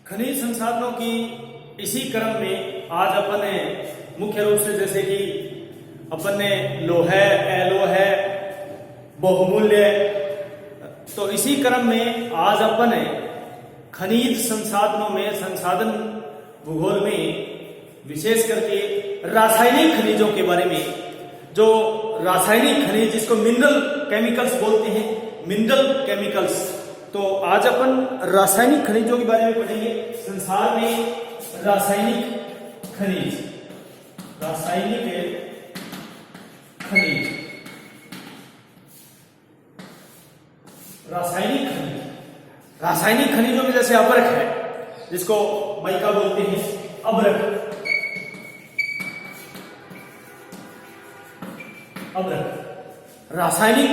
खनिज संसाधनों की इसी क्रम में आज अपन ने मुख्य रूप से जैसे कि अपन ने लोह, अलोह, बहुमूल्य, तो इसी क्रम में आज अपन ने खनिज संसाधनों में संसाधन भूगोल में विशेष करके रासायनिक खनिजों के बारे में, जो रासायनिक खनिज जिसको मिनरल केमिकल्स बोलते हैं, मिनरल केमिकल्स, तो आज अपन रासायनिक खनिजों के बारे में पढ़ेंगे। संसार में रासायनिक खनिज, रासायनिक खनिज, रासायनिक खनिज, रासायनिक खनिजों में जैसे अभ्रक है, जिसको माइका बोलते हैं, अभ्रक, अभ्रक रासायनिक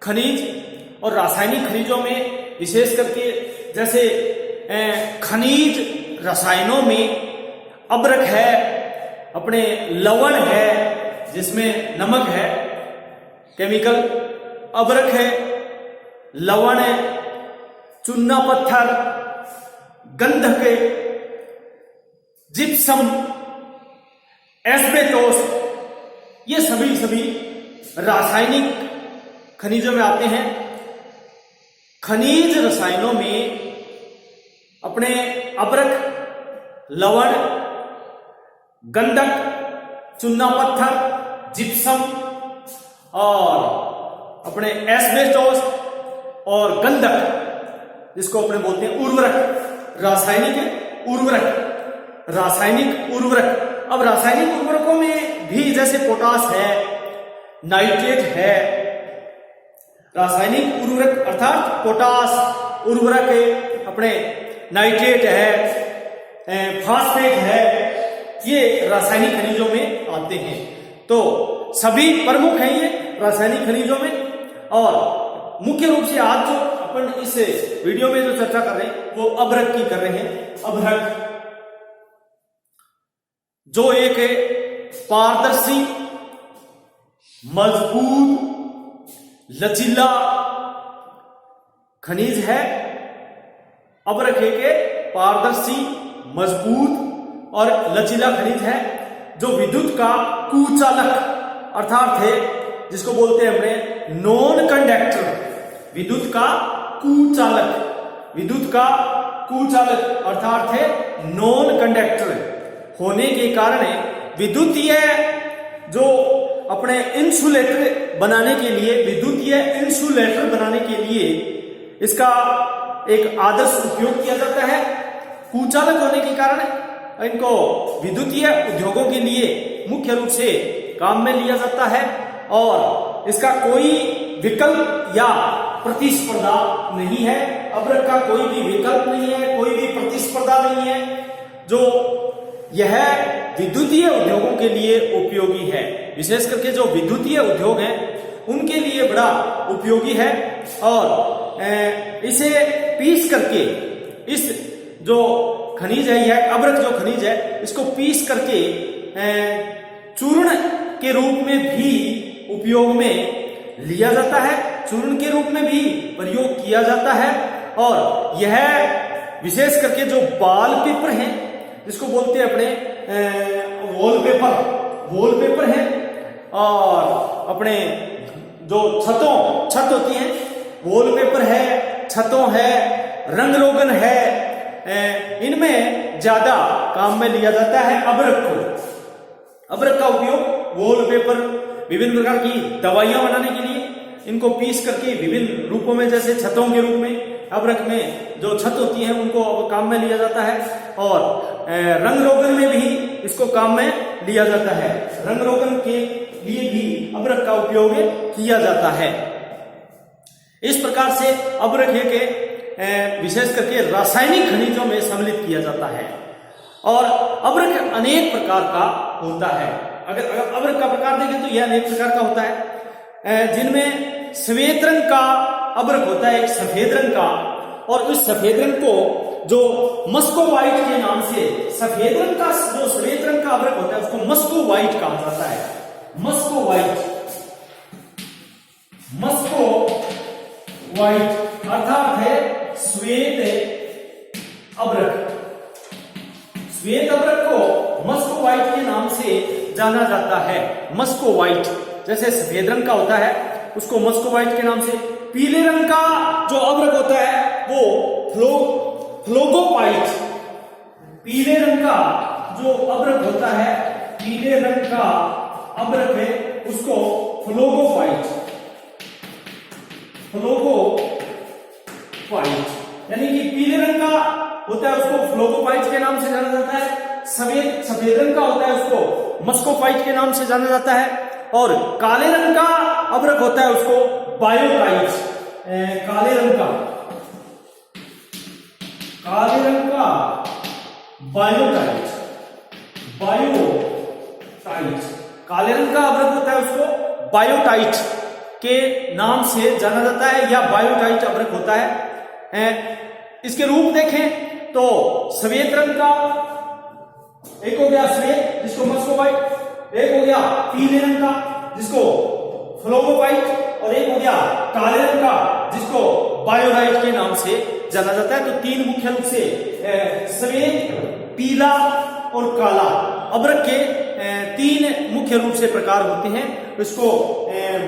खनिज। और रासायनिक खनिजों में विशेष करके जैसे खनिज रसायनों में अभ्रक है, अपने लवण है जिसमें नमक है, केमिकल, अभ्रक है, लवण है, चूना पत्थर, गंधक, जिप्सम, एस्बेस्टोस, ये सभी रासायनिक खनिजों में आते हैं। खनिज रसायनों में अपने अभ्रक, लवण, गंधक, चूना पत्थर, जिप्सम और अपने एस्बेस्टोस और गंधक, जिसको अपने बोलते हैं उर्वरक, रासायनिक उर्वरक, रासायनिक उर्वरक। अब रासायनिक उर्वरकों में भी जैसे पोटास है, नाइट्रेट है, रासायनिक उर्वरक अर्थात पोटास उर्वरक है, अपने नाइट्रेट है, फास्फेट है, ये रासायनिक खनिजों में आते हैं। तो सभी प्रमुख हैं ये रासायनिक खनिजों में। और मुख्य रूप से आज जो अपन इस वीडियो में जो चर्चा कर रहे हैं वो अभ्रक की कर रहे हैं। अभ्रक जो एक पारदर्शी, मजबूत, लचीला खनिज है। अभ्रक एक पारदर्शी, मजबूत और लचीला खनिज है जो विद्युत का कुचालक अर्थात है, जिसको बोलते हैं अपने नॉन कंडक्टर, विद्युत का कुचालक, विद्युत का कुचालक अर्थात है नॉन कंडक्टर होने के कारण विद्युतीय जो अपने इंसुलेटर बनाने के लिए, विद्युतीय इंसुलेटर बनाने के लिए इसका एक आदर्श उपयोग किया जाता है। कुचालक होने के कारण इनको विद्युतीय उद्योगों के लिए मुख्य रूप से काम में लिया जाता है और इसका कोई विकल्प या प्रतिस्पर्धा नहीं है। अभ्रक का कोई भी विकल्प नहीं है, कोई भी प्रतिस्पर्धा नहीं है, जो यह विद्युतीय उद्योगों के लिए उपयोगी है। विशेष करके जो विद्युतीय उद्योग हैं उनके लिए बड़ा उपयोगी है। और इसे पीस करके, इस जो खनिज है, यह अभ्रक जो खनिज है, इसको पीस करके चूर्ण के रूप में भी उपयोग में लिया जाता है, चूर्ण के रूप में भी प्रयोग किया जाता है। और यह विशेष करके जो वॉलपेपर है, जिसको बोलते हैं अपने वॉलपेपर, वॉलपेपर है, और अपने जो छत होती है, वॉलपेपर है, छतों है, रंग रोगन है, इनमें ज्यादा काम में लिया जाता है अभ्रक को। अभ्रक का उपयोग वॉलपेपर, विभिन्न प्रकार की दवाइयां बनाने के लिए इनको पीस करके विभिन्न रूपों में, जैसे छतों के रूप में, अभ्रक में जो छत होती है उनको काम में लिया जाता है। और रंग रोगन में भी इसको काम में लिया जाता है, रंग रोगन के लिए भी अभ्रक का उपयोग किया जाता है। इस प्रकार से अभ्रक के विशेष करके रासायनिक खनिजों में सम्मिलित किया जाता है। और अभ्रक अनेक प्रकार का होता है। अगर अभ्रक का प्रकार देखें तो यह अनेक प्रकार का होता है, जिनमें श्वेत रंग का अभ्रक होता है, एक सफेद रंग का, और उस सफेद रंग को जो मस्कोवाइट के नाम से, सफेद रंग का जो श्वेत रंग का अभ्रक होता है उसको मस्कोवाइट कहा जाता है। मस्कोवाइट, मस्कोवाइट अर्थात है श्वेत अभ्रक। श्वेत अभ्रक को मस्कोवाइट के नाम से जाना जाता है। मस्कोवाइट, जैसे सफेद रंग का होता है उसको मस्कोवाइट के नाम से। पीले रंग का जो अभ्रक होता है वो फ्लोगोपाइट। पीले रंग का जो अभ्रक होता है, पीले रंग का अभ्रक है उसको फ्लोगोपाइट, यानी कि पीले रंग का होता है उसको फ्लोगोपाइट के नाम से जाना जाता है। सफेद रंग का होता है उसको मस्कोपाइट के नाम से जाना जाता है। और काले रंग का अभ्रक होता है उसको बायोटाइट। काले रंग का बायोटाइट। काले रंग का अभ्रक होता है उसको बायोटाइट के नाम से जाना जाता है या बायोटाइट अभ्रक होता है। इसके रूप देखें तो श्वेत रंग का एक हो गया श्वेत जिसको मस्कोवाइट, एक हो गया पीले रंग का जिसको फ्लोगोपाइट और एक हो गया काले रंग का जिसको बायोटाइट के नाम से जाना जाता है। तो तीन मुख्य रूप से श्वेत, पीला और काला अभ्रक के तीन मुख्य रूप से प्रकार होते हैं। इसको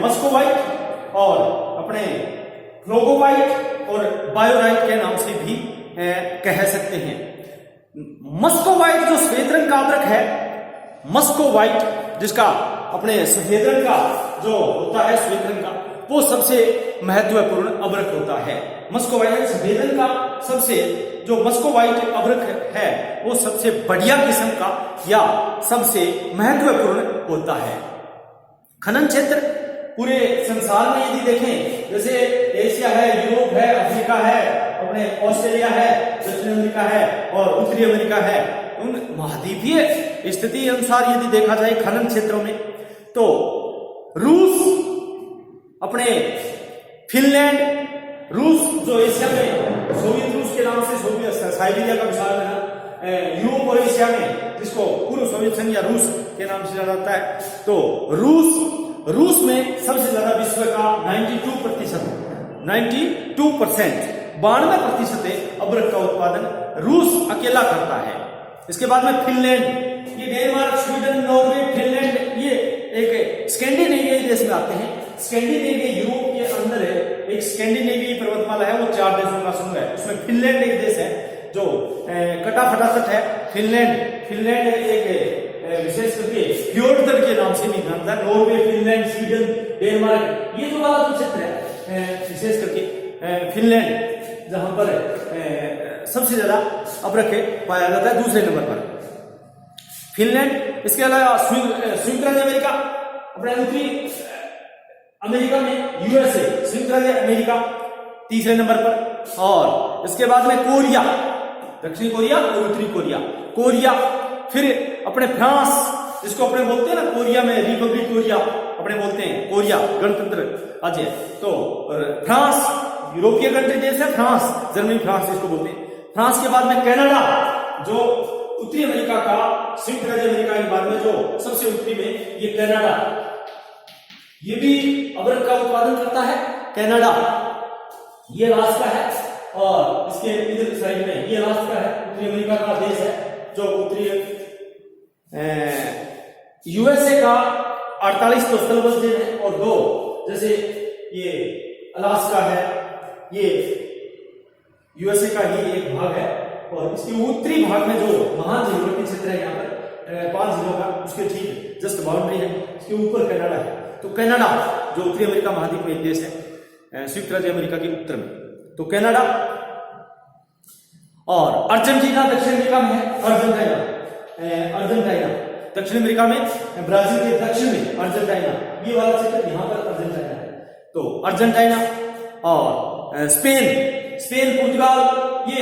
मस्कोवाइट और अपने फ्लोगोपाइट और बायोटाइट के नाम से भी कह सकते हैं। मस्कोवाइट जो श्वेत रंग का अभ्रक है, मस्कोवाइट जिसका अपने सफेद रंग का जो होता है श्वेत रंग का, वो सबसे महत्वपूर्ण अभ्रक होता है। मस्कोवाइट सफेद रंग का सबसे जो मस्कोवाइट अभ्रक है वो सबसे बढ़िया किस्म का या सबसे महत्वपूर्ण होता है। खनन क्षेत्र पूरे संसार में यदि देखें, जैसे एशिया है, यूरोप है, अफ्रीका है, अपने ऑस्ट्रेलिया है, दक्षिण अमेरिका है और उत्तरी अमेरिका है, उन महाद्वीपीय स्थिति अनुसार यदि देखा जाए खनन क्षेत्रों में तो रूस, अपने फिनलैंड, रूस जो एशिया में सोवियत रूस के नाम से साइबेरिया का विशाल है, यूरोप और एशिया में जिसको पूर्व सोवियत संघ या रूस के नाम से जाना जाता है। तो रूस में सबसे ज्यादा विश्व का 92% 92% अभ्रक का उत्पादन रूस अकेला करता है। इसके बाद में फिनलैंड, ये डेनमार्क, स्वीडन, नॉर्वे, फिनलैंड ये एक स्कैंडिनेवियाई देश में आते हैं। स्कैंडिनेविया यूरोप के अंदर है, एक स्कैंडिनेवियाई पर्वतमाला है, वो 4 देशों का समूह है। उसमें फिनलैंड एक देश है जो कटा फटाफट है। फिनलैंड एक विशेष करके फ्योर्डर के नाम से भी जानता है। नॉर्वे, फिनलैंड, स्वीडन, डेनमार्क, ये जो वाला जो क्षेत्र है विशेष करके फिनलैंड जहां पर सबसे ज्यादा अभ्रक पाया जाता है, दूसरे नंबर पर फिनलैंड। इसके अलावा संयुक्त राज्य अमेरिका, अपने उत्तरी अमेरिका में यूएसए, संयुक्त राज्य अमेरिका तीसरे नंबर पर। और इसके बाद में कोरिया, दक्षिणी कोरिया और उत्तरी कोरिया। फिर अपने फ्रांस, जिसको अपने बोलते हैं ना, कोरिया में रिपब्लिक कोरिया अपने बोलते हैं, कोरिया गणतंत्र राज्य। तो फ्रांस यूरोपीय कंट्री देश है, फ्रांस, जर्मनी फ्रांस जिसको बोलते हैं। फ्रांस के बाद में कनाडा जो उत्तरी अमेरिका का, संयुक्त राज्य अमेरिका के बाद में जो सबसे उत्तरी में ये कनाडा, ये भी अभ्रक का उत्पादन करता है। कनाडा ये राष्ट्र का है और इसके इधर साइड में ये राष्ट्र का है, उत्तरी अमेरिका का देश है जो उत्तरी यूएसए का 48 तो स्थलबद्ध है और 2 जैसे ये अलास्का है, ये यूएसए का ही एक भाग है। और इसके उत्तरी भाग में जो महान जियोग्राफी क्षेत्र है यहाँ पर 5 जिलों का, उसके ठीक जस्ट बाउंड्री है, इसके ऊपर कनाडा है। तो कनाडा जो उत्तरी अमेरिका महाद्वीप में एक देश है, संयुक्त राज्य अमेरिका के उत्तर में, तो कनाडा। और अर्जेंटीना दक्षिण अमेरिका में है, अर्जेंटीना दक्षिण अमेरिका में, ब्राजील के दक्षिण में अर्जेंटीना, ये वाला क्षेत्र यहाँ पर अर्जेंटीना है। तो अर्जेंटीना और स्पेन, पुर्तगाल, ये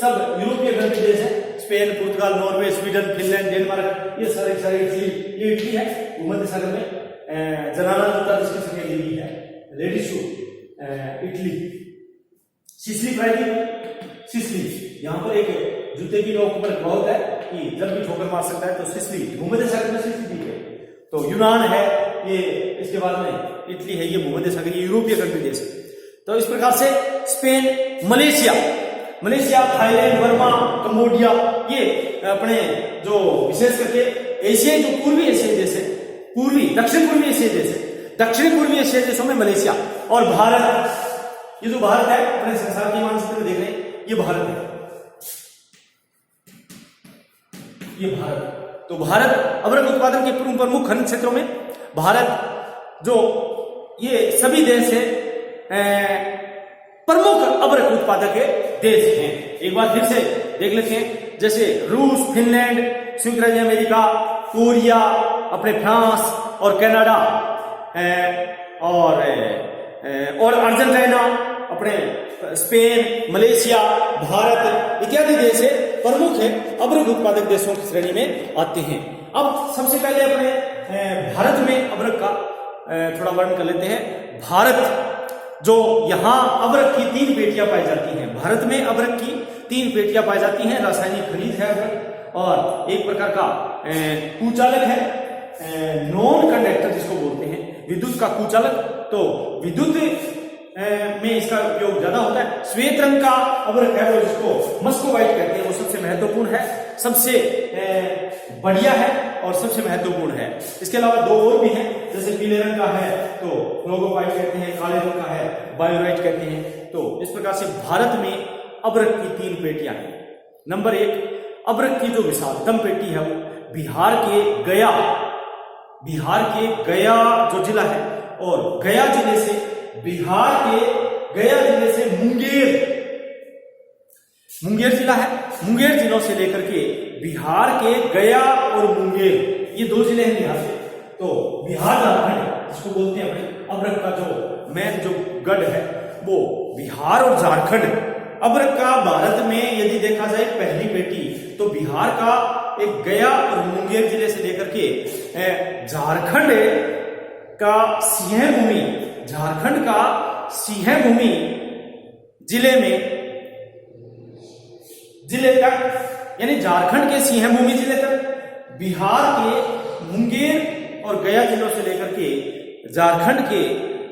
सब यूरोपीय कंट्री देश है। स्पेन, पुर्तगाल, नॉर्वे, स्वीडन, फिनलैंड, डेनमार्क, ये सारे इटली, ये इटली है भूमध्य सागर में। जनाना जूता जिसकी सफेद लिपि है, लेडीज शू, इटली। सिसिली, यहाँ पर एक जूते की नोक पर बहुत है कि जब भी ठोकर मार सकता है, तो सिसिली भूमध्य सागर में सिसिली है। तो यूनान है ये, इसके बाद में इटली है, ये भूमध्य सागर, ये यूरोपीय कंट्री देश है। तो इस प्रकार से Spain, Malaysia, Malaysia, Thailand, Burma, Cambodia, ये अपने जो विशेष करके एशियाई जो पूर्वी एशियाई देश है, दक्षिण पूर्वी एशियाई देश है, दक्षिण पूर्वी एशियाई देशों में मलेशिया और भारत, ये जो भारत है अपने संसार के मानचित्र में देख रहे हैं, ये भारत है, ये भारत। तो भारत अवरक उत्पादन के प्रमुख खनिज क्षेत्रों में भारत जो ये सभी देश है प्रमुख अवरक उत्पादक के देश हैं। एक बार फिर से देख लेते हैं, जैसे रूस, फिनलैंड, संयुक्त राज्य अमेरिका, कोरिया, अपने फ्रांस और कनाडा और अर्जेंटीना, अपने स्पेन, मलेशिया, भारत इत्यादि देश है प्रमुख है अवरक उत्पादक देशों की श्रेणी में आते हैं। अब सबसे पहले अपने भारत में अवरक का थोड़ा वर्णन कर लेते हैं। भारत जो यहाँ अवरक की 3 पेटियां पाई जाती हैं, भारत में अवरक की 3 पेटियां पाई जाती हैं। रासायनिक खनिज है अवरक और एक प्रकार का कुचालक है, नॉन कंडक्टर जिसको बोलते हैं, विद्युत का कुचालक। तो विद्युत में इसका उपयोग ज्यादा होता है। श्वेत रंग का अवरक है वो जिसको मस्कोवाइट कहते हैं, वो सबसे महत्वपूर्ण है, सबसे बढ़िया है और सबसे महत्वपूर्ण है। इसके अलावा 2 और भी हैं, जैसे पीले रंग का है तो फ्लोगोपाइट कहते हैं, काले रंग का है बायोराइट कहते हैं। तो इस प्रकार से भारत में अवरक की 3 पेटियां हैं। नंबर 1, अवरक की जो विशालतम पेटी है वो बिहार के गया जो जिला है, और गया जिले से बिहार के गया जिले से मुंगेर जिला है, मुंगेर जिलों से लेकर के बिहार के गया और मुंगेर, ये 2 जिले हैं बिहार से। तो बिहार झारखंड जिसको बोलते हैं अपने अवरक का जो मेन जो गढ़ है वो बिहार और झारखंड। अवरक का भारत में यदि देखा जाए पहली पेटी तो बिहार का एक गया और मुंगेर जिले से लेकर के झारखंड का सिंहभूमि जिले तक, यानी झारखंड के सिंहभूमि जिले तक, बिहार के मुंगेर और गया जिलों से लेकर के झारखंड के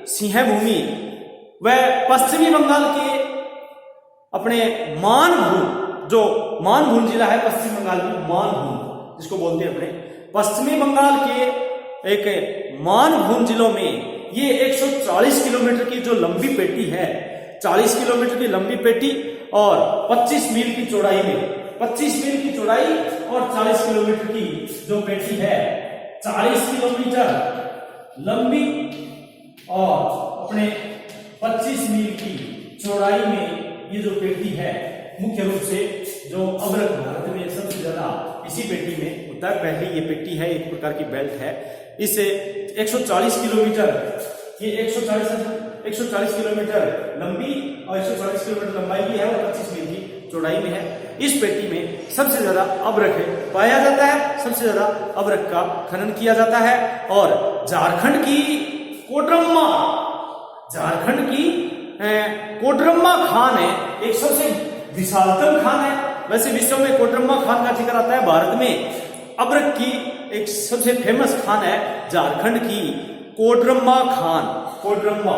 सिंहभूमि व पश्चिमी बंगाल के अपने मानभूम जिला है पश्चिम बंगाल में, मानभूम जिसको बोलते हैं अपने पश्चिमी बंगाल के एक मानभूम जिलों में ये 140 किलोमीटर की जो लंबी पेटी है, 40 किलोमीटर की लंबी पेटी और 25 मील की चौड़ाई में, 25 मील की चौड़ाई और 40 किलोमीटर की जो पेटी है, 40 किलोमीटर लंबी और अपने 25 मील की चौड़ाई में ये जो पेटी है, मुख्य रूप से जो अवरक भारत में सबसे ज्यादा इसी पेटी में होता है। पहली ये पेटी है, एक प्रकार की बेल्ट है, इसे 140 किलोमीटर, ये 140 किलोमीटर लंबी और 140 किलोमीटर लंबाई की है और 25 मील की चौड़ाई में है। इस पेटी में सबसे ज्यादा अवरक पाया जाता है, सबसे ज्यादा अवरक का खनन किया जाता है। और झारखंड की कोडरम्मा खान है, एक सबसे विशालतम खान है। वैसे विश्व में कोडरम्मा खान का जिक्र आता है, भारत में अवरक की एक सबसे फेमस खान है झारखंड की कोडरम्मा खान। कोडरम्मा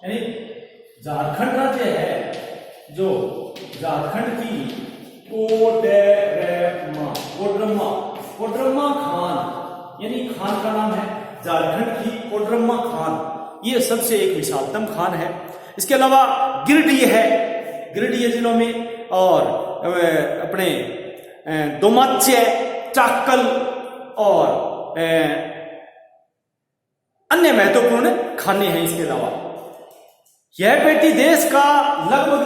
यानी झारखंड राज्य है जो झारखंड की कोडरम्मा खान यानी खान का नाम है झारखंड की कोडरम्मा खान, ये सबसे एक विशालतम खान है। इसके अलावा गिरिडीह जिलों में और अपने दोमाचे, चाकल और अन्य महत्वपूर्ण खाने हैं। इसके अलावा यह पेटी देश का लगभग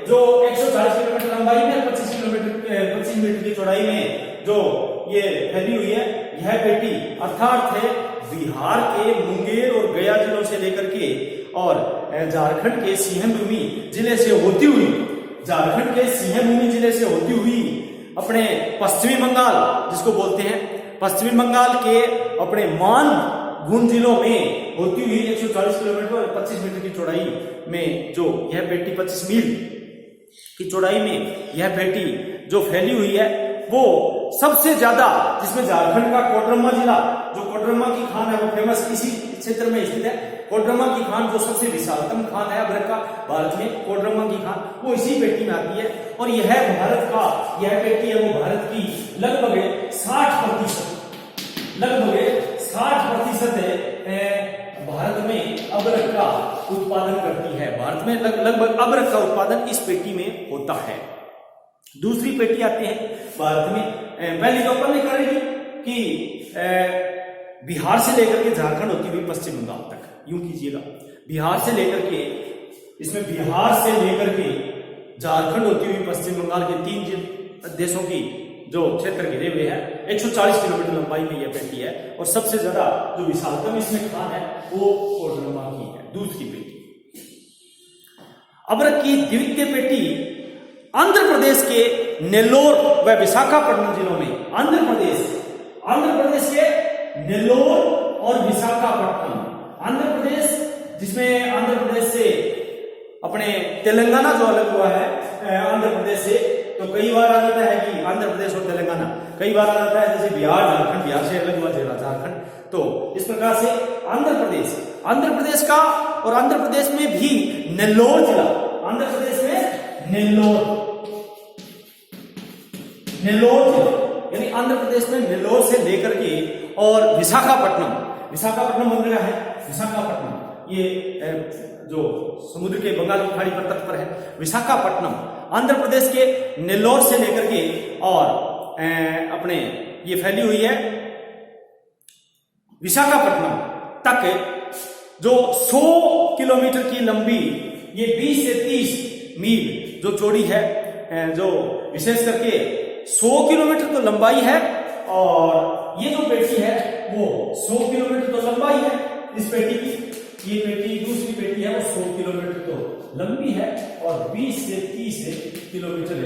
जो 140 किलोमीटर लंबाई में 25 मीटर की चौड़ाई में जो ये फैली हुई है, यह पेटी अर्थात है बिहार के मुंगेर और गया जिलों से लेकर के और झारखंड के सिंहभूमि जिले से होती हुई अपने पश्चिमी बंगाल जिसको बोलते हैं, पश्चिमी बंगाल के अपने मानभूम जिलों में होती हुई 140 किलोमीटर और 25 मीटर की चौड़ाई में जो यह पेटी 25 मील की चौड़ाई में यह पेटी जो फैली हुई है, वो सबसे ज्यादा जिसमें झारखंड का कोडरम्मा जिला, जो कोडरम्मा की खान है वो फेमस इसी क्षेत्र में स्थित है, कोडरमा की खान जो सबसे विशालतम खान है अभ्रक का भारत में, कोडरमा की खान वो इसी पेटी में आती है। और यह भारत का, यह पेटी है वो भारत की लगभग 60% भारत में अभ्रक का उत्पादन करती है। भारत में लगभग अभ्रक का उत्पादन इस पेटी में होता है। दूसरी पेटी आते हैं भारत में, पहली तो अपन ने करेगी कि बिहार से लेकर के झारखंड होती हुई पश्चिम बंगाल तक, यूं कीजिएगा, बिहार से लेकर के, इसमें बिहार से लेकर के झारखंड होती हुई पश्चिम बंगाल के 3 देशों की जो क्षेत्र घिरे हुए हैं, 140 किलोमीटर लंबाई में यह पेटी है। और सबसे ज्यादा जो विशालतम इसमें खान है वो कोडरमा की है। दूसरी पेटी अभ्रक की द्वितीय पेटी आंध्र प्रदेश के नेल्लोर व विशाखापट्टनम जिलों में, आंध्र प्रदेश के नेल्लोर और विशाखापट्टनम, आंध्र प्रदेश, जिसमें आंध्र प्रदेश से अपने तेलंगाना जो अलग हुआ है आंध्र प्रदेश से, तो कई बार आ जाता है कि आंध्र प्रदेश और तेलंगाना, कई बार आ जाता है जैसे बिहार झारखंड, बिहार से अलग हुआ झारखंड। तो इस प्रकार से आंध्र प्रदेश का, और आंध्र प्रदेश में भी नेल्लोर जिला, आंध्र प्रदेश में नेल्लोर जिला, यानी आंध्र प्रदेश में नेल्लोर से लेकर के और विशाखापट्टनम बन रहा है, विशाखापट्टनम ये जो समुद्र के बंगाल की खाड़ी पर तट पर है, विशाखापट्टनम आंध्र प्रदेश के नेल्लोर से लेकर के और अपने ये फैली हुई है विशाखापट्टनम तक, जो 100 किलोमीटर की लंबी, ये 20 से 30 मील जो चौड़ी है, जो विशेष करके 100 किलोमीटर तो लंबाई है, और ये जो पेटी है वो 100 किलोमीटर तो लंबाई है इस पेटी की। ये पेटी, दूसरी पेटी है वो 100 किलोमीटर तो लंबी है और 20 से 30 किलोमीटर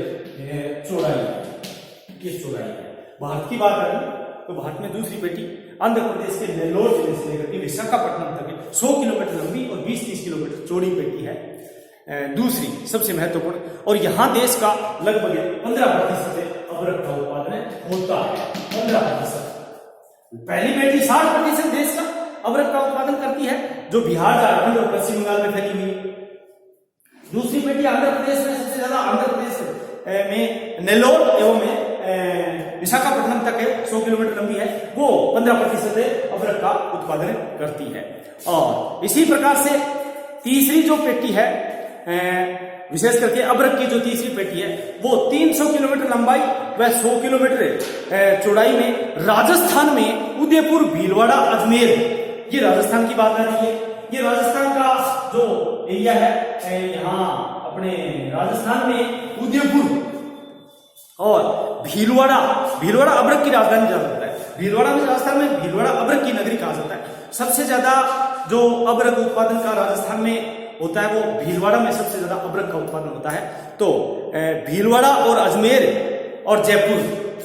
चौड़ाई है, ये चौड़ाई है। भारत की बात करें तो भारत में दूसरी पेटी आंध्र प्रदेश के नेल्लोर जिले से लेकर के विशाखापट्टनम तक 100 किलोमीटर लंबी और 20-30 किलोमीटर चौड़ी पेटी है, दूसरी सबसे महत्वपूर्ण। और यहां देश का लगभग 15% अभ्रक का उत्पादन होता है, 15%। पहली पेटी 60% देश का अभ्रक का उत्पादन करती है, जो बिहार, झारखंड और पश्चिम बंगाल में फैली हुई है। दूसरी पेटी आंध्र प्रदेश में, सबसे ज्यादा आंध्र प्रदेश में नेल्लोर एवं विशाखापट्टनम तक है, 100 किलोमीटर लंबी है, वो 15% अभ्रक का उत्पादन करती है। और इसी प्रकार से तीसरी जो पेटी है, विशेष करके अभ्रक की जो तीसरी पेटी है वो 300 किलोमीटर लंबाई व 100 किलोमीटर चौड़ाई में राजस्थान में उदयपुर, भीलवाड़ा, अजमेर, ये राजस्थान की बात आ रही है। ये राजस्थान का जो एरिया है, यहाँ अपने राजस्थान में उदयपुर और भीलवाड़ा अभ्रक की राजधानी जाना जाता है। भीलवाड़ा में, राजस्थान में भीलवाड़ा अभ्रक की नगरी कहा जाता है। सबसे ज्यादा जो अभ्रक उत्पादन का राजस्थान में होता है वो भीलवाड़ा में सबसे ज्यादा अभ्रक का उत्पादन होता है। तो भीलवाड़ा और अजमेर और जयपुर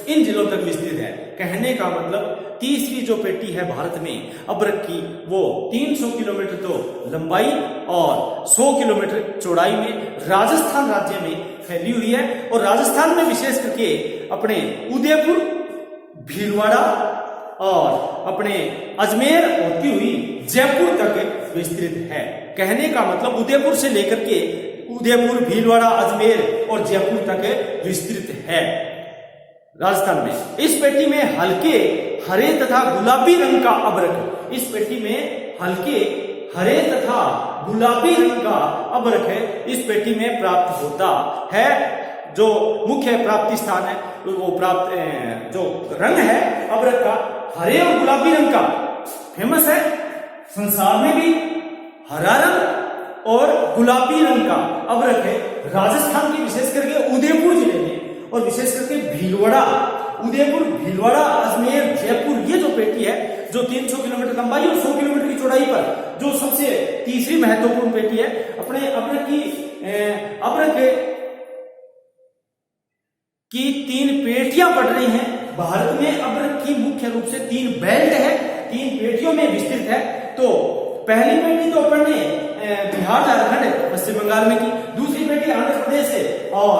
इन जिलों तक विस्तृत है। कहने का मतलब तीसरी जो पेटी है भारत में अभ्रक की, वो 300 किलोमीटर तो लंबाई और 100 किलोमीटर चौड़ाई में राजस्थान राज्य में फैली हुई है। और राजस्थान में विशेष करके अपने उदयपुर, भीलवाड़ा और अपने अजमेर होती हुई जयपुर तक विस्तृत है। कहने का मतलब उदयपुर से लेकर के उदयपुर, भीलवाड़ा, अजमेर और जयपुर तक विस्तृत है राजस्थान में। इस पेटी में हल्के हरे तथा गुलाबी रंग का अभ्रक, इस पेटी में हल्के हरे तथा गुलाबी रंग का अभ्रक है, इस पेटी में प्राप्त होता है। जो मुख्य प्राप्ति स्थान है वो प्राप्त जो रंग है अभ्रक का हरे और गुलाबी रंग का फेमस है। संसार में भी हरा रंग और गुलाबी रंग का अभ्रक है राजस्थान के, विशेष करके उदयपुर जिले में, और विशेष करके भीलवाड़ा, उदयपुर, भीलवाड़ा, अजमेर, जयपुर, ये जो पेटी है जो 300 किलोमीटर लंबाई और 100 किलोमीटर की चौड़ाई पर जो सबसे तीसरी महत्वपूर्ण पेटी है। अपने अभ्रक की 3 पेटियां पड़ रही हैं। भारत में अभ्रक की मुख्य रूप से 3 बेल्ट है, 3 पेटियों में विस्तृत है। तो पहली पेटी तो अपन ने बिहार, झारखंड, पश्चिम बंगाल में की। दूसरी पेटी आंध्र प्रदेश से और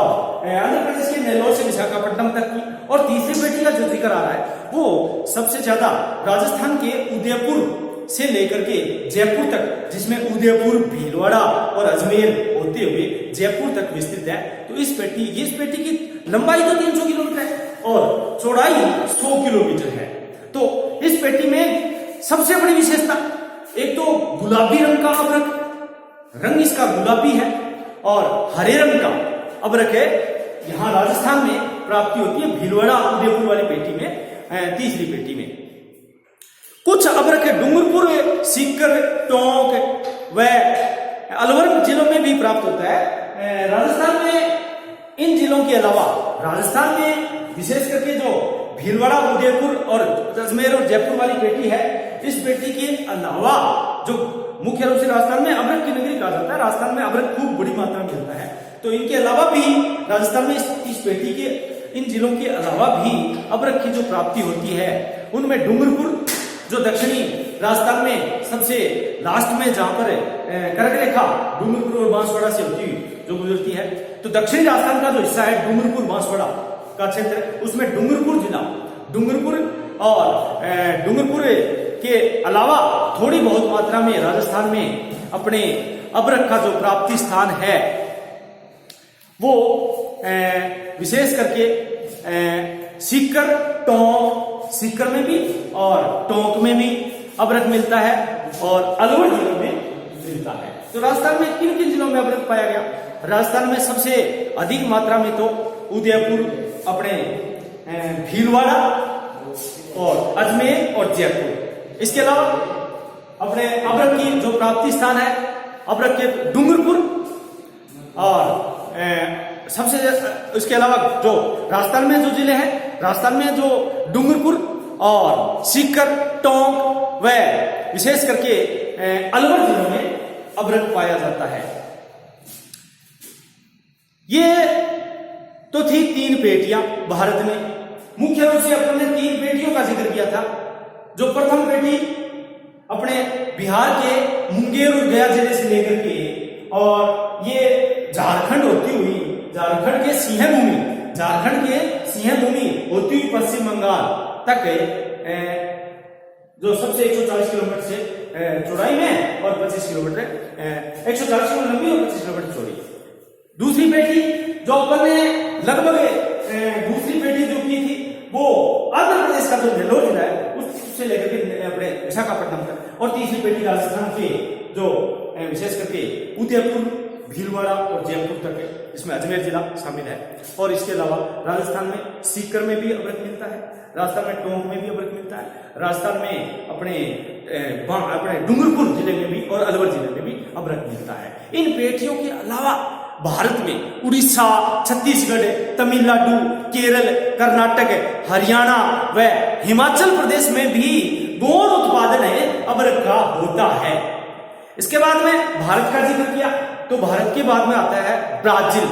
आंध्र प्रदेश के नेल्लोर से विशाखापट्टनम तक की। और तीसरी पेटी का जो जिक्र आ रहा है वो सबसे ज्यादा राजस्थान के उदयपुर से लेकर के जयपुर तक, जिसमें उदयपुर, भीलवाड़ा और अजमेर होते हुए जयपुर तक विस्तृत है। तो इस पेटी की लंबाई तो 300 किलोमीटर है और चौड़ाई 100 किलोमीटर है। तो इस पेटी में सबसे बड़ी विशेषता, एक तो गुलाबी रंग का अभ्रक, रंग इसका गुलाबी है और हरे रंग का अभ्रक है। यहां राजस्थान में प्राप्ति होती है भीलवाड़ा उदयपुर वाली पेटी में, तीसरी पेटी में। कुछ अभ्रक डूंगरपुर, सीकर, टोंक व अलवर जिलों में भी प्राप्त होता है। राजस्थान में इन जिलों के अलावा राजस्थान में विशेष करके जो भीलवाड़ा, उदयपुर और अजमेर और जयपुर वाली पेटी है, इस पेटी के अलावा जो मुख्य रूप से राजस्थान में अभ्रक की नगरी कहा जाता है, राजस्थान में अभ्रक खूब बड़ी मात्रा में मिलता है। तो इनके अलावा भी राजस्थान में इस पेटी के इन जिलों के अलावा भी अभ्रक की जो प्राप्ति होती है, उनमें डूंगरपुर जो दक्षिणी राजस्थान में सबसे लास्ट में जहां पर कर्क रेखा डूंगरपुर और बांसवाड़ा से होती हुई जो गुजरती है, तो दक्षिणी राजस्थान का जो हिस्सा है डूंगरपुर बांसवाड़ा का क्षेत्र, उसमें डूंगरपुर जिला, डूंगरपुर और डूंगरपुर के अलावा थोड़ी बहुत मात्रा में राजस्थान में अपने अभ्रक का जो प्राप्ति स्थान है वो विशेष करके सीकर, टोंक, सीकर में भी और टोंक में भी अभ्रक मिलता है और अलवर जिलों में मिलता है। तो राजस्थान में किन किन जिलों में अभ्रक पाया गया? राजस्थान में सबसे अधिक मात्रा में तो उदयपुर, अपने भीलवाड़ा और अजमेर और जयपुर। इसके अलावा अपने अभ्रक की जो प्राप्ति स्थान है, अभ्रक के डूंगरपुर और सबसे इसके अलावा जो राजस्थान में जो जिले हैं, राजस्थान में जो डूंगरपुर और सीकर, टोंक व विशेष करके अलवर जिलों में अभ्रक पाया जाता है। ये तो थी 3 पेटियां भारत में। मुख्य रूप से अपन ने 3 पेटियों का जिक्र किया था। जो प्रथम पेटी अपने बिहार के मुंगेर और गया जिले से लेकर के और ये झारखंड होती हुई, झारखंड के सिंहभूमि होती हुई पश्चिम बंगाल तक जो सबसे 140 किलोमीटर से चौड़ाई में और 25 किलोमीटर 140 किलोमीटर लंबी और 25 किलोमीटर चौड़ी। दूसरी पेटी जो अपन ने लगभग दूसरी पेटी जो की थी वो आंध्र प्रदेश का जो नेल्लोर जिला है उससे लेकर के अपने विशाखापट्टनम तक, और तीसरी पेटी राजस्थान के जो विशेष करके उदयपुर, भीलवाड़ा और जयपुर तक है, इसमें अजमेर जिला शामिल है। और इसके अलावा राजस्थान में सीकर में भी अभ्रक मिलता है, राजस्थान में टोंक में भी अभ्रक मिलता है, राजस्थान में अपने डूंगरपुर जिले में भी और अलवर जिले में भी अभ्रक मिलता है। इन पेटियों के अलावा भारत में उड़ीसा, छत्तीसगढ़, तमिलनाडु, केरल, कर्नाटक, हरियाणा व हिमाचल प्रदेश में भी गौण उत्पादन अभ्रक का होता है। इसके बाद में भारत का जिक्र किया तो भारत के बाद में आता है ब्राजील।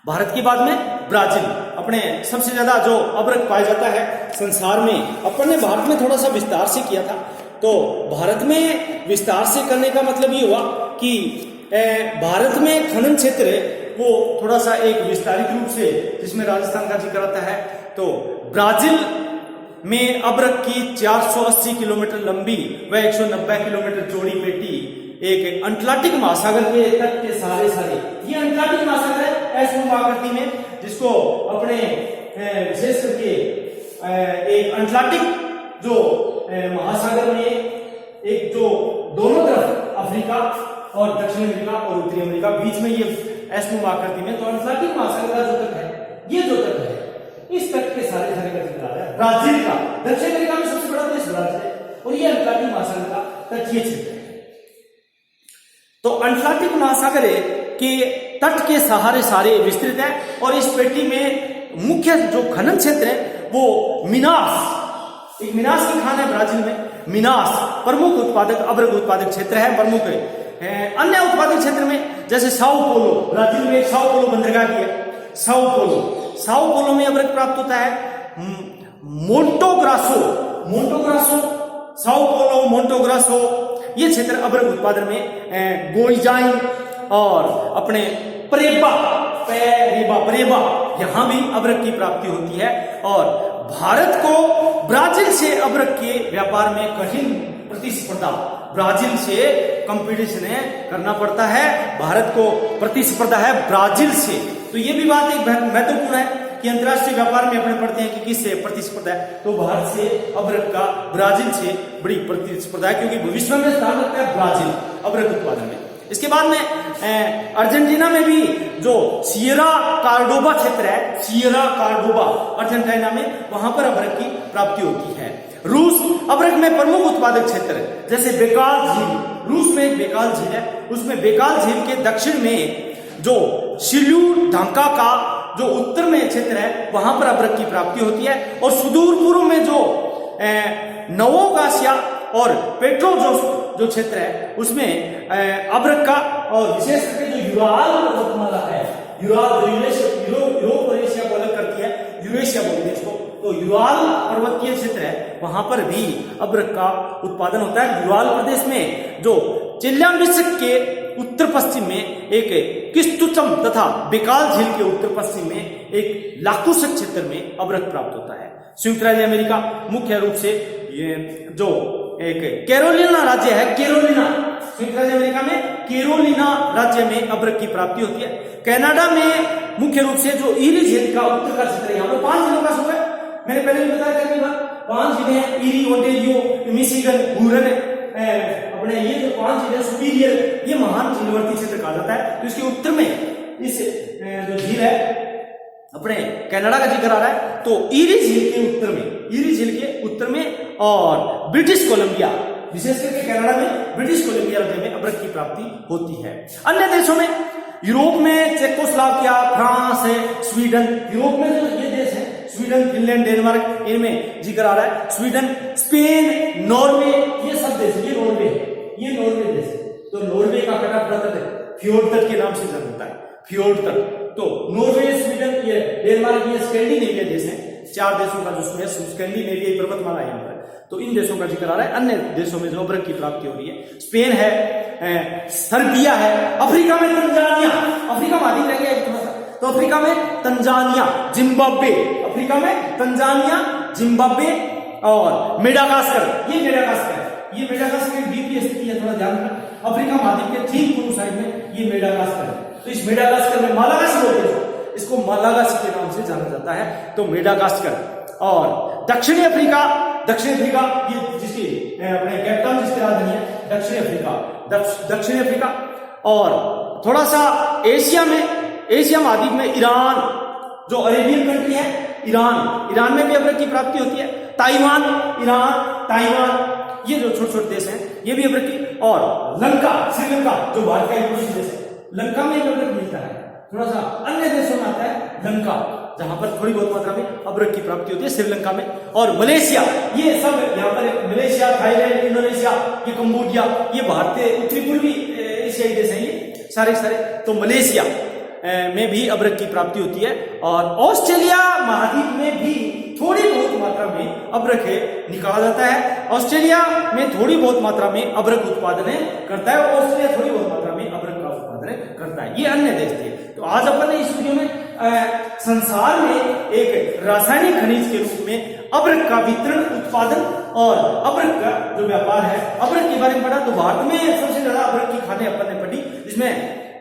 भारत के बाद में ब्राजील अपने सबसे ज्यादा जो अभ्रक पाया जाता है संसार में। अपन ने भारत में थोड़ा सा विस्तार से किया था, तो भारत में विस्तार से करने का मतलब ये हुआ कि भारत में खनन क्षेत्र वो थोड़ा सा एक विस्तारित रूप से, जिसमें राजस्थान का जिक्र आता है। तो ब्राजील में अभ्रक की 480 किलोमीटर लंबी व 190 किलोमीटर चौड़ी पेटी एक अंटार्कटिक महासागर के तट के सारे ये अंटार्कटिक महासागर है ऐसे आकृति में, जिसको अपने विशेष करके एक अंटार्कटिक जो महासागर में एक जो दोनों तरफ अफ्रीका और दक्षिण अमेरिका और उत्तरी अमेरिका बीच में ये एस्मो आकृति में, तो अंटार्कटिक महासागर का जो तट है, ये जो तट है, इस तट के सारे का जिक्र आ रहा है। ब्राजील का, दक्षिण अमेरिका में सबसे बड़ा देश ब्राजील है और ये अंटार्कटिक महासागर का तटीय क्षेत्र है। तो अंटार्कटिक महासागर के तट के सहारे सारे विस्तृत है और इस पेटी में मुख्य जो खनन क्षेत्र है वो मिनास, एक मिनास की खान है ब्राजील में। मिनास प्रमुख उत्पादक अभ्रक उत्पादक क्षेत्र है। प्रमुख अन्य उत्पादक क्षेत्र में जैसे साओ पोलो, ब्राजील में एक साओ पोलो बंदरगाह की है, साओ पोलो में अभ्रक प्राप्त होता है। मोंटोग्रासो, साओ पोलो, मोंटोग्रासो ये क्षेत्र अभ्रक उत्पादन में गोइजाइन और अपने परेबा यहां भी अभ्रक की प्राप्ति होती है। और भारत को ब्राजील से अब्रक के व्यापार में कठिन प्रतिस्पर्धा, ब्राजील से कंपटीशन करना पड़ता है, भारत को प्रतिस्पर्धा है ब्राजील से। तो ये भी बात एक महत्वपूर्ण है कि अंतर्राष्ट्रीय व्यापार में अपने पढ़ते हैं कि किससे प्रतिस्पर्धा है, तो भारत से अब्रक का ब्राजील से बड़ी प्रतिस्पर्धा है, क्योंकि विश्व में स्थान रखता है ब्राजील अब्रक उत्पादन में। इसके बाद में अर्जेंटीना में भी जो सियरा कार्डोबा क्षेत्र है, सियरा कार्डोबा अर्जेंटीना में, वहां पर अब्रक की प्राप्ति होती है। रूस अब्रक में प्रमुख उत्पादक क्षेत्र है, जैसे बेकाल झील, रूस में एक बेकाल झील है, उसमें बेकाल झील के दक्षिण में जो शिल्यू ढांका का जो उत्तर में क्षेत्र है, वहां पर अब्रक की प्राप्ति होती है। और सुदूर पूर्व में जो नवोगासिया और पेट्रोजोस जो क्षेत्र है, उसमें अब्रक का, और विशेष करके जो यूराल पर्वतमाला है, यूराल यूरोप और एशिया को अलग करती है, यूरेशिया बोलते हैं इसको, तो यूराल पर्वतीय क्षेत्र है, वहां पर भी अब्रक का उत्पादन होता है। यूराल प्रदेश में जो चेल्याम्बिस्क के उत्तर पश्चिम में एक किस्तुचम तथा बेकाल झील के उत्तर पश्चिम में एक लाकुसक क्षेत्र में अब्रक प्राप्त होता है। संयुक्त राज्य अमेरिका मुख्य रूप से ये जो एक कैरोलिना राज्य है, कैरोलिना, संयुक्त राज्य अमेरिका में कैरोलिना राज्य में अब्रक की प्राप्ति होती है। कनाडा में मुख्य रूप से जो ईरी झील का उत्तर का क्षेत्र है, यहाँ पर 5 जिलों का समूह है, मैंने पहले भी बताया था कि 5 जिले हैं, ईरी, ओंटारियो, मिशिगन, हुरन, अपने ये जो 5 जिले सुपीरियर, ये महान झीलवर्ती क्षेत्र कहा जाता है। तो इसके उत्तर में इस जो झील है अपने कनाडा का जिक्र आ रहा है, तो ईरी झील के उत्तर में, ईरी झील के उत्तर में और ब्रिटिश कोलंबिया, विशेष करके कनाडा में ब्रिटिश कोलंबिया राज्य में अब्रक की प्राप्ति होती है। अन्य देशों में यूरोप में चेकोस्लोवाकिया, फ्रांस है, स्वीडन, यूरोप में जो ये देश है स्वीडन, फिनलैंड, डेनमार्क, इनमें जिक्र आ रहा है। स्वीडन, स्पेन, नॉर्वे, ये सब देश, ये नॉर्वे है, ये नॉर्वे देश है। तो नॉर्वे का कटा प्रतत है फ्योर्ड तट के नाम से जाना जाता है, फ्योर्ड तट। तो नॉर्वे, स्वीडन, ये डेनमार्क, ये स्कैंडिनेविया देश है, 4 देशों का जो है स्कैंडिनेविया पर्वतमाला है यहाँ पर, तो इन देशों का जिक्र आ रहा है। अन्य देशों में जो अब्रक की प्राप्ति हो रही है, स्पेन है, सर्बिया है, अफ्रीका में तंजानिया, अफ्रीका महाद्वीप रह गया एक थोड़ा सा, तो अफ्रीका में तंजानिया, जिम्बाब्वे, अफ्रीका में तंजानिया, जिम्बाब्वे और मेडागास्कर, ये मेडागास्कर, ये मेडागास्कर की द्वीपीय स्थिति है, थोड़ा ध्यान रखना। अफ्रीका महाद्वीप के ठीक पूर्व साइड में ये मेडागास्कर है, तो इस मेडागास्कर में मालागासी बोलते हैं, इसको मालागासी के नाम से जाना जाता है, तो मेडागास्कर। और दक्षिणी अफ्रीका, दक्षिण अफ्रीका ये जिसकी अपने कैपिटल जिसकी राजधानी है दक्षिण अफ्रीका, दक्षिण अफ्रीका। और थोड़ा सा एशिया में, एशिया महाद्वीप में ईरान, जो अरेबियन कंट्री है, ईरान, ईरान में भी अब्रक की प्राप्ति होती है। ताइवान, ईरान, ताइवान, ये जो छोटे छोटे देश हैं, ये भी अब्रक की। और लंका, श्रीलंका, जो भारत का एक पड़ोसी देश है, लंका में अब्रक मिलता है। थोड़ा सा अन्य देशों में आता है लंका, जहां पर थोड़ी बहुत मात्रा में अब्रक की प्राप्ति होती है, श्रीलंका में। और मलेशिया, ये सब यहाँ पर मलेशिया, थाईलैंड, इंडोनेशिया, ये कंबोडिया, ये भारतीय उत्तरी पूर्वी एशियाई देश हैं ये सारे सारे। तो मलेशिया में भी अब्रक की प्राप्ति होती है। और ऑस्ट्रेलिया महाद्वीप में भी थोड़ी बहुत मात्रा में अब्रक निकाला जाता है। ऑस्ट्रेलिया में थोड़ी बहुत मात्रा में अब्रक उत्पादन करता है, और ऑस्ट्रेलिया थोड़ी बहुत मात्रा में अब्रक का उत्पादन करता है। ये अन्य देश थे। तो आज अपन ने इस वीडियो में संसार में एक रासायनिक खनिज के रूप में अब्रक का वितरण, उत्पादन और अब्रक का जो व्यापार है, अब्रक के बारे में पढ़ा। तो भारत में सबसे ज्यादा अब्रक की खानें अपन ने पढ़ी, जिसमें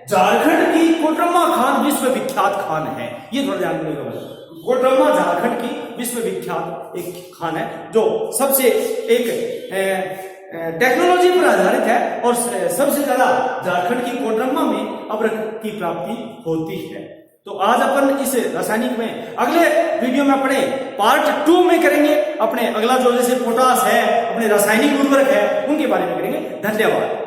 झारखंड की कोटरम्मा खान विश्व विख्यात खान है, ये थोड़ा ध्यान रखिएगा। कोटरम्मा झारखंड की विश्व विख्यात एक खान है, जो सबसे एक टेक्नोलॉजी पर आधारित है, और सबसे ज्यादा झारखंड की कोटरम्मा में अब्रक की प्राप्ति होती है। तो आज अपन इस रासायनिक में अगले वीडियो में अपने पार्ट 2 में करेंगे, अपने अगला जो जैसे पोटास है, अपने रासायनिक उर्वरक है, उनके बारे में करेंगे। धन्यवाद।